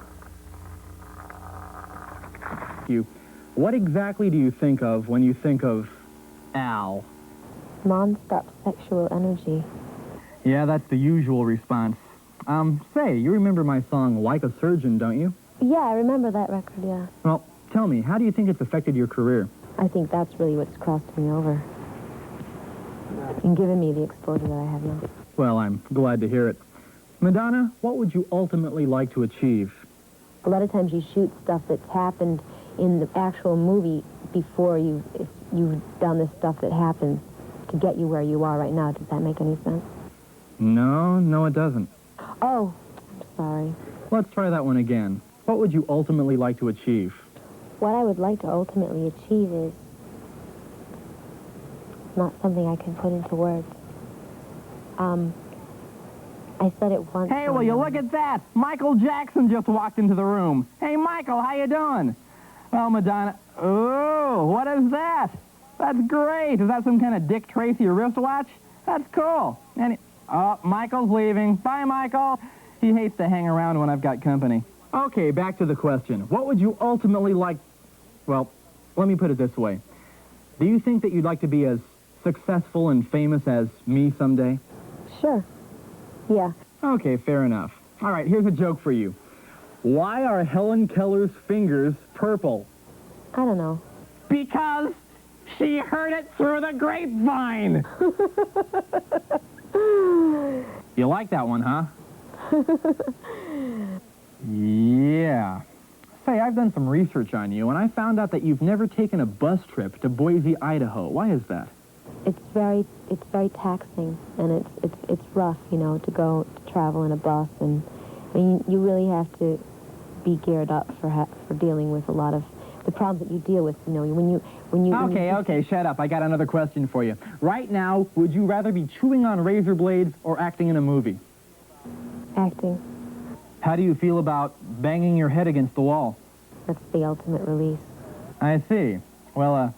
What exactly do you think of when you think of Al? Non-stop sexual energy. Yeah, that's the usual response. Say, you remember my song, Like a Surgeon, don't you? Yeah, I remember that record, yeah. Well, tell me, how do you think it's affected your career? I think that's really what's crossed me over. And given me the exposure that I have now. Well, I'm glad to hear it. Madonna, what would you ultimately like to achieve? A lot of times you shoot stuff that's happened in the actual movie before you've done the stuff that happens to get you where you are right now. Does that make any sense? No, it doesn't. Oh, I'm sorry. Let's try that one again. What would you ultimately like to achieve? What I would like to ultimately achieve is not something I can put into words. I said it once. Hey, will you look at that? Michael Jackson just walked into the room. Hey, Michael, how you doing? Well, Madonna... Oh, what is that? That's great. Is that some kind of Dick Tracy wristwatch? That's cool. Oh, Michael's leaving. Bye, Michael. He hates to hang around when I've got company. Okay, back to the question. What would you ultimately like... Well, let me put it this way. Do you think that you'd like to be as successful and famous as me someday? Sure. Yeah. Okay, fair enough. All right, here's a joke for you. Why are Helen Keller's fingers purple? I don't know. Because she heard it through the grapevine. You like that one, huh? Yeah. Say, I've done some research on you, and I found out that you've never taken a bus trip to Boise, Idaho. Why is that? It's very taxing, and it's rough, you know, to travel in a bus, and I mean, you really have to be geared up for dealing with a lot of the problems that you deal with, you know, when you... Okay, shut up. I got another question for you. Right now, would you rather be chewing on razor blades or acting in a movie? Acting. How do you feel about banging your head against the wall? That's the ultimate release. I see. Well,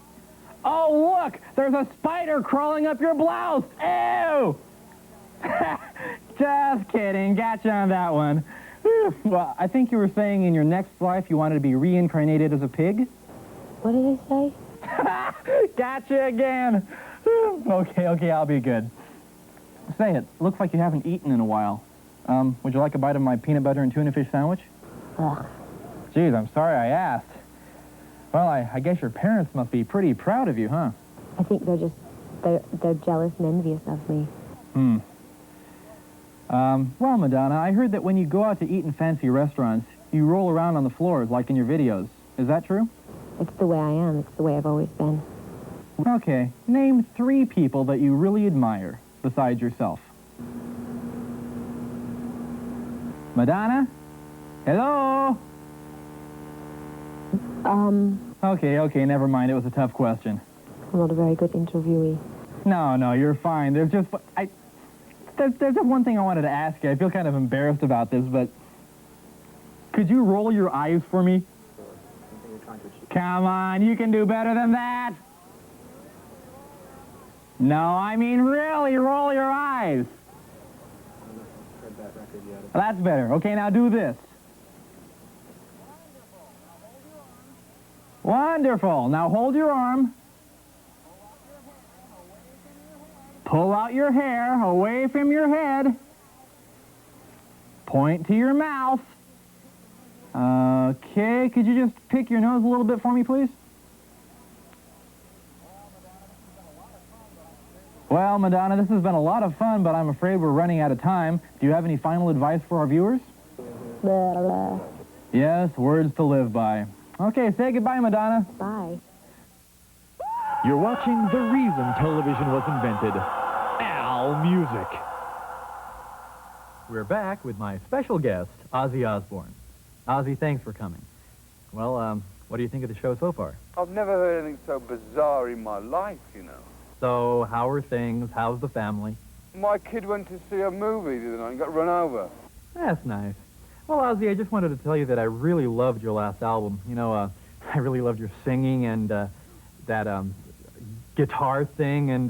Oh, look! There's a spider crawling up your blouse! Ew! Just kidding. Gotcha on that one. Well, I think you were saying in your next life you wanted to be reincarnated as a pig? What did I say? Gotcha again! Okay, I'll be good. Say it. Looks like you haven't eaten in a while. Would you like a bite of my peanut butter and tuna fish sandwich? Ugh. Geez, I'm sorry I asked. Well, I guess your parents must be pretty proud of you, huh? I think they're jealous and envious of me. Well, Madonna, I heard that when you go out to eat in fancy restaurants, you roll around on the floors like in your videos. Is that true? It's the way I am. It's the way I've always been. Okay. Name 3 people that you really admire, besides yourself. Madonna? Hello? Okay, never mind. It was a tough question. I'm not a very good interviewee. No, you're fine. There's just one thing I wanted to ask you. I feel kind of embarrassed about this, but Could you roll your eyes for me? Come on, you can do better than that. No, I mean really roll your eyes. That's better. Okay, now do this. Wonderful. Now hold your arm. Pull out your hair away from your head. Point to your mouth. Okay, could you just pick your nose a little bit for me, please? Well, Madonna, this has been a lot of fun, but I'm afraid we're running out of time. Do you have any final advice for our viewers? Blah, blah. Yes, words to live by. Okay, say goodbye, Madonna. Bye. You're watching the reason television was invented. Al Music. We're back with my special guest, Ozzy Osbourne. Ozzy, thanks for coming. Well, what do you think of the show so far? I've never heard anything so bizarre in my life, you know. So, how are things? How's the family? My kid went to see a movie the other night and got run over. That's nice. Well, Ozzy, I just wanted to tell you that I really loved your last album. You know, I really loved your singing and that guitar thing and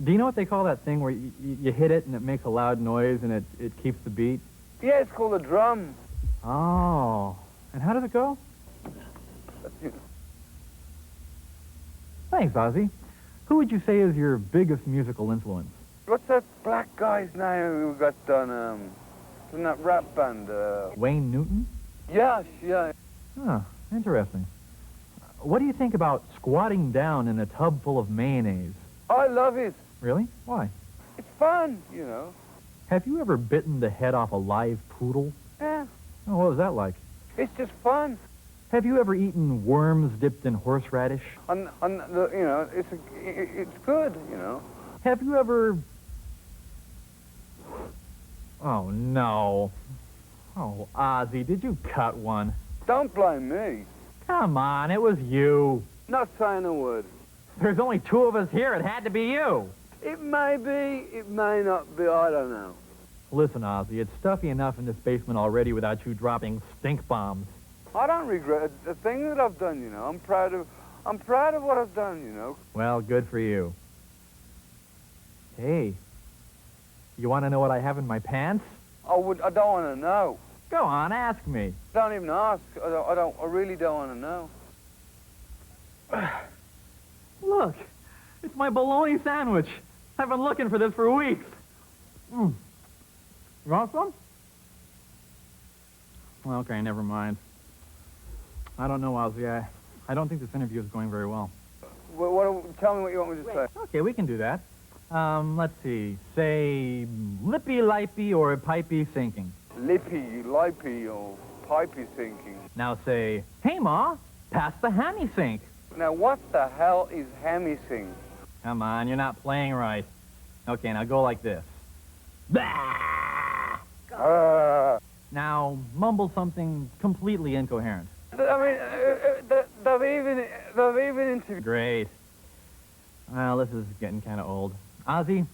do you know what they call that thing where you hit it and it makes a loud noise and it keeps the beat? Yeah, it's called a drum. Oh, and how does it go? Thanks, Ozzy. Who would you say is your biggest musical influence? What's that black guy's name who got done from that rap band? Wayne Newton? Yes, yeah. Huh, interesting. What do you think about squatting down in a tub full of mayonnaise? I love it. Really? Why? It's fun, you know. Have you ever bitten the head off a live poodle? Yeah. Oh, what was that like? It's just fun. Have you ever eaten worms dipped in horseradish? You know, it's good, you know. Have you ever... Oh, no. Oh, Ozzy, did you cut one? Don't blame me. Come on, it was you. Not saying a word. There's only two of us here. It had to be you. It may be, it may not be, I don't know. Listen, Ozzy, it's stuffy enough in this basement already without you dropping stink bombs. I don't regret the thing that I've done, you know. I'm proud of what I've done, you know. Well, good for you. Hey, you want to know what I have in my pants? I don't want to know. Go on, ask me. Don't even ask. I really don't want to know. Look, it's my bologna sandwich. I've been looking for this for weeks. You want some? Well, okay, never mind. I don't know, Ozzy. I don't think this interview is going very well. Tell me what you want me to say. Okay, we can do that. Let's see. Say, lippy-lippy or pipey thinking. Lippy, or pipey thinking. Now say, hey, Ma, pass the hammy sink. Now, what the hell is hammy sink? Come on, you're not playing right. Okay, now go like this. Now, mumble something completely incoherent. I mean, they've even interviewed... Great. Well, this is getting kind of old. Ozzy?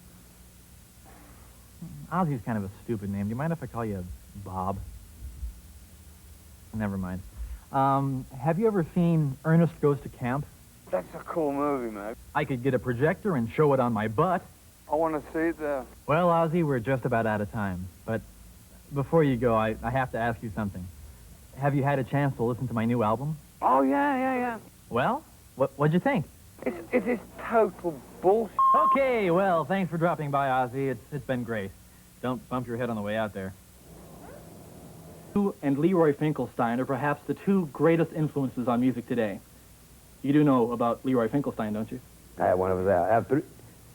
Ozzy's kind of a stupid name. Do you mind if I call you Bob? Never mind. Have you ever seen Ernest Goes to Camp? That's a cool movie, man. I could get a projector and show it on my butt. I want to see it there. Well, Ozzy, we're just about out of time. But before you go, I have to ask you something. Have you had a chance to listen to my new album? Oh, yeah. Well, what'd you think? It is total bullshit. Okay, well, thanks for dropping by, Ozzy. It's been great. Don't bump your head on the way out there. You and Leroy Finkelstein are perhaps the two greatest influences on music today. You do know about Leroy Finkelstein, don't you? I have one of his albums. I have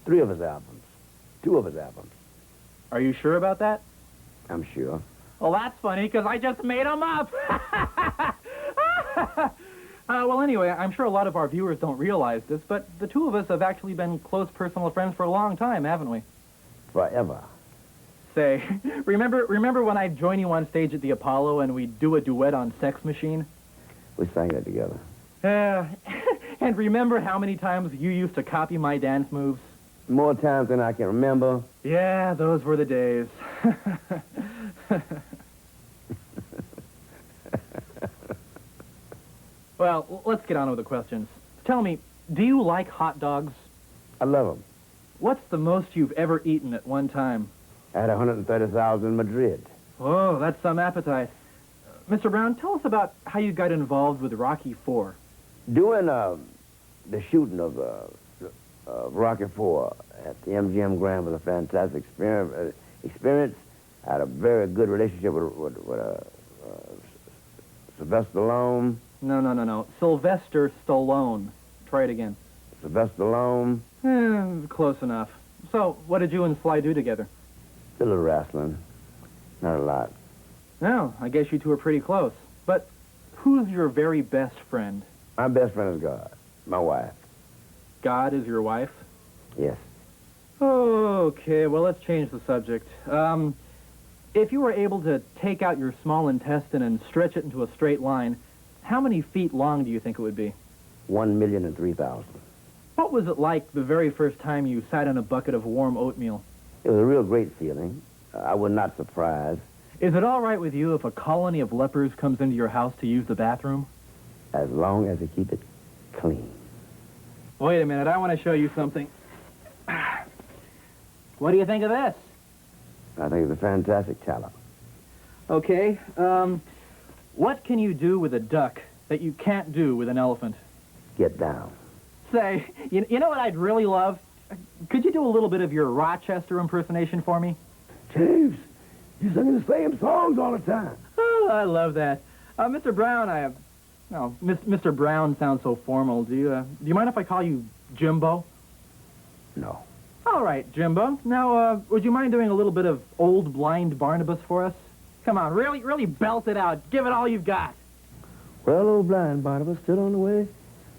three of his albums. Two of his albums. Are you sure about that? I'm sure. Well, that's funny, because I just made them up. Well, anyway, I'm sure a lot of our viewers don't realize this, but the two of us have actually been close personal friends for a long time, haven't we? Forever. Say, remember when I'd join you on stage at the Apollo and we'd do a duet on Sex Machine? We sang that together. And remember how many times you used to copy my dance moves? More times than I can remember. Yeah, those were the days. Well, let's get on with the questions. Tell me, do you like hot dogs? I love them. What's the most you've ever eaten at one time? I had 130,000 in Madrid. Oh, that's some appetite. Mr. Brown, tell us about how you got involved with Rocky IV. Doing the shooting of Rocky IV at the MGM Grand was a fantastic experience. I had a very good relationship with Sylvester Stallone. No. Sylvester Stallone. Try it again. Sylvester Stallone. Close enough. So, what did you and Sly do together? A little wrestling. Not a lot. No, I guess you two are pretty close. But who's your very best friend? My best friend is God. My wife. God is your wife? Yes. Okay, well, let's change the subject. If you were able to take out your small intestine and stretch it into a straight line, how many feet long do you think it would be? 1,003,000. What was it like the very first time you sat in a bucket of warm oatmeal? It was a real great feeling. I was not surprised. Is it all right with you if a colony of lepers comes into your house to use the bathroom? As long as they keep it clean. Wait a minute, I want to show you something. What do you think of this? I think it's a fantastic talent. Okay, what can you do with a duck that you can't do with an elephant? Get down. Say, you know what I'd really love? Could you do a little bit of your Rochester impersonation for me? James, you're singing the same songs all the time. Oh, I love that. Mr. Brown, Mr. Brown sounds so formal. Do you mind if I call you Jimbo? No. All right, Jimbo. Now, would you mind doing a little bit of Old Blind Barnabas for us? Come on, really belt it out. Give it all you've got. Well, old blind Barnabas stood on the way.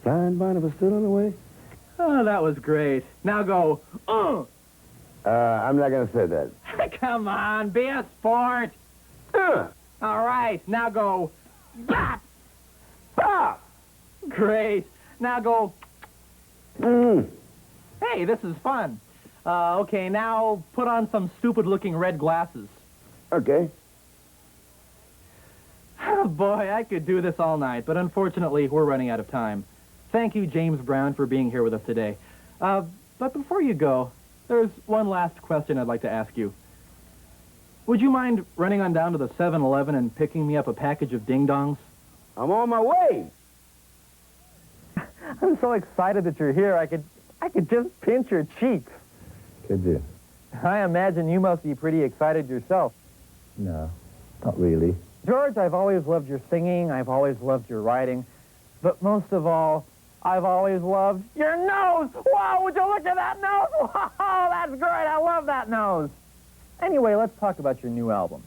Blind Barnabas stood on the way. Oh, that was great. Now go, I'm not going to say that. Come on, be a sport. All right, now go, bop. Bop! Great. Now go, Hey, this is fun. Okay, now put on some stupid-looking red glasses. Okay. Oh, boy, I could do this all night, but unfortunately, we're running out of time. Thank you, James Brown, for being here with us today. But before you go, there's one last question I'd like to ask you. Would you mind running on down to the 7-Eleven and picking me up a package of ding-dongs? I'm on my way. I'm so excited that you're here, I could just pinch your cheeks. Could you? I imagine you must be pretty excited yourself. No, not really. George, I've always loved your singing, I've always loved your writing, but most of all, I've always loved your nose! Wow, would you look at that nose? Wow, that's great, I love that nose! Anyway, let's talk about your new album.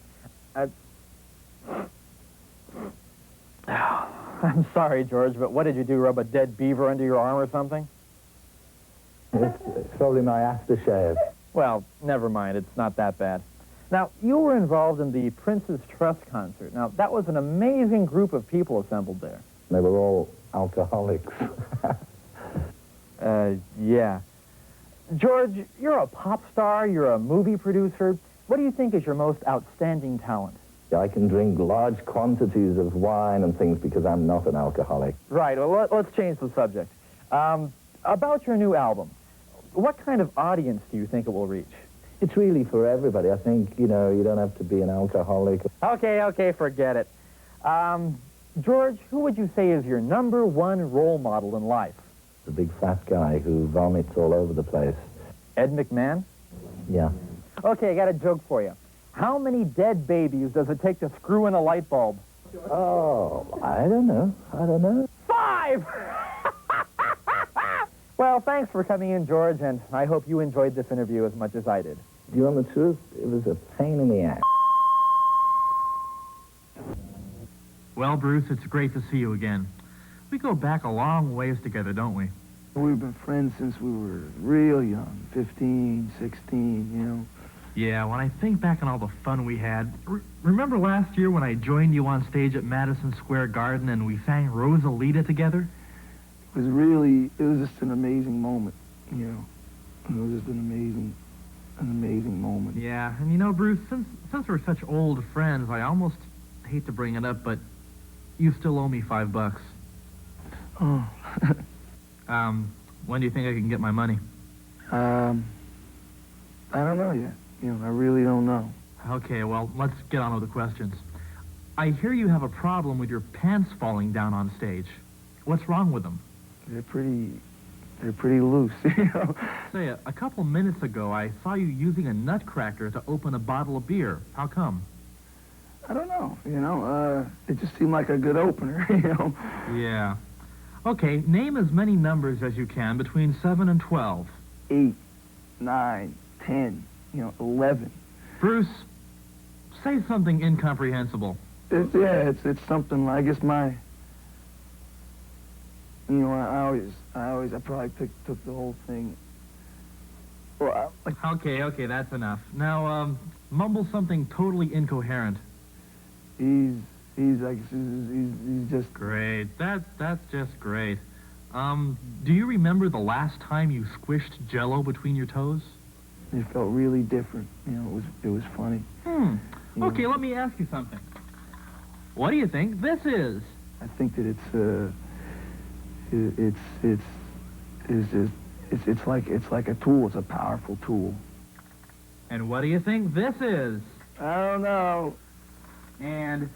I'm sorry, George, but what did you do, rub a dead beaver under your arm or something? It's probably my aftershave. Well, never mind, it's not that bad. Now, you were involved in the Prince's Trust concert. Now, that was an amazing group of people assembled there. They were all alcoholics. Yeah. George, you're a pop star, you're a movie producer. What do you think is your most outstanding talent? I can drink large quantities of wine and things because I'm not an alcoholic. Right, well, let's change the subject. About your new album, what kind of audience do you think it will reach? It's really for everybody. I think, you don't have to be an alcoholic. Okay, forget it. George, who would you say is your #1 role model in life? The big fat guy who vomits all over the place. Ed McMahon? Yeah. Okay, I got a joke for you. How many dead babies does it take to screw in a light bulb? Oh, I don't know. 5! Well, thanks for coming in, George, and I hope you enjoyed this interview as much as I did. Do you want the truth? It was a pain in the ass. Well, Bruce, it's great to see you again. We go back a long ways together, don't we? We've been friends since we were real young, 15, 16, Yeah, when I think back on all the fun we had, remember last year when I joined you on stage at Madison Square Garden and we sang Rosalita together? It was just an amazing moment, It was just an an amazing moment. Yeah, and you know, Bruce, since we're such old friends, I almost hate to bring it up, but you still owe me $5. Oh. When do you think I can get my money? I don't know yet. You know, I really don't know. Okay, well, let's get on with the questions. I hear you have a problem with your pants falling down on stage. What's wrong with them? They're pretty loose, you know. Say, a couple minutes ago, I saw you using a nutcracker to open a bottle of beer. How come? I don't know, you know. It just seemed like a good opener, you know. Yeah. Okay, name as many numbers as you can between 7 and 12. 8, 9, 10, you know, 11. Bruce, say something incomprehensible. It's something, I guess my... You know, I probably took the whole thing. Well, Okay, that's enough. Now, mumble something totally incoherent. He's just... Great. That's just great. Do you remember the last time you squished Jell-O between your toes? It felt really different. You know, it was funny. Okay, let me ask you something. What do you think this is? I think that it's like a tool. It's a powerful tool. And what do you think this is? I don't know. And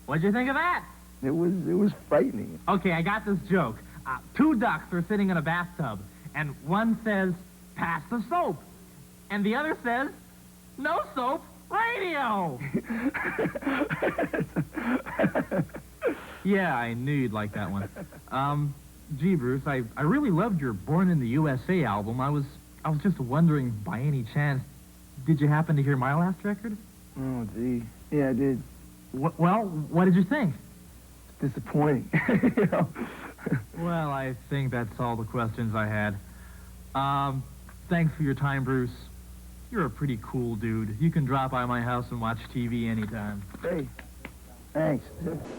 what'd you think of that? It was frightening. Okay, I got this joke. Two ducks are sitting in a bathtub, and one says, "Pass the soap," and the other says, "No soap, radio." Yeah, I knew you'd like that one. Gee, Bruce, I really loved your Born in the USA album. I was just wondering, by any chance, did you happen to hear my last record? Oh, gee. Yeah, I did. Well, what did you think? It's disappointing, you know. Well, I think that's all the questions I had. Thanks for your time, Bruce. You're a pretty cool dude. You can drop by my house and watch TV anytime. Hey, thanks.